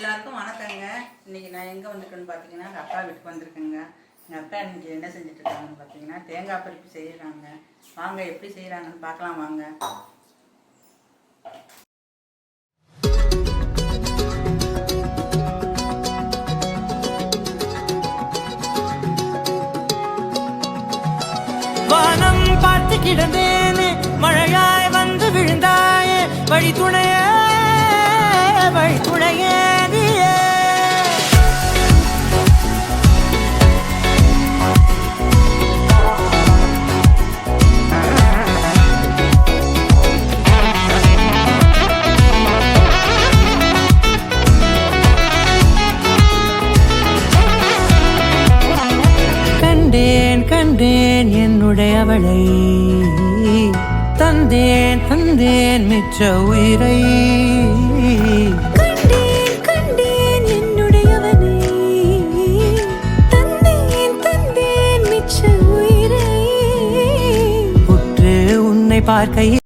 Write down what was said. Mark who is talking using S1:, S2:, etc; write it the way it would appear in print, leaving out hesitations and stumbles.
S1: எல்லாருக்கும் வணக்கங்க. இன்னைக்கு நான் எங்கே வந்திருக்கேன்னு பார்த்தீங்கன்னா எங்கள் அக்கா வீட்டுக்கு வந்திருக்கேங்க. எங்கள் அக்கா இன்னைக்கு என்ன செஞ்சுட்டு இருக்காங்கன்னு பார்த்தீங்கன்னா தேங்காய் பருப்பு செய்கிறாங்க. வாங்க எப்படி செய்கிறாங்கன்னு பார்க்கலாம் வாங்க.
S2: வானம் பார்த்து கிடந்தேனே, மழையாய் வந்து விழுந்தாயே, வழி துணையே நீயே. கண்டேன் கண்டேன் என்னுடையவளை, தந்தேன் தந்தேன் மிச்ச உயிரை.
S3: கண்டேன் கண்டேன் என்னுடையவனை, தந்தேன் தந்தேன் மிச்ச உயிரை.
S2: உற்று உன்னை பார்க்கையில்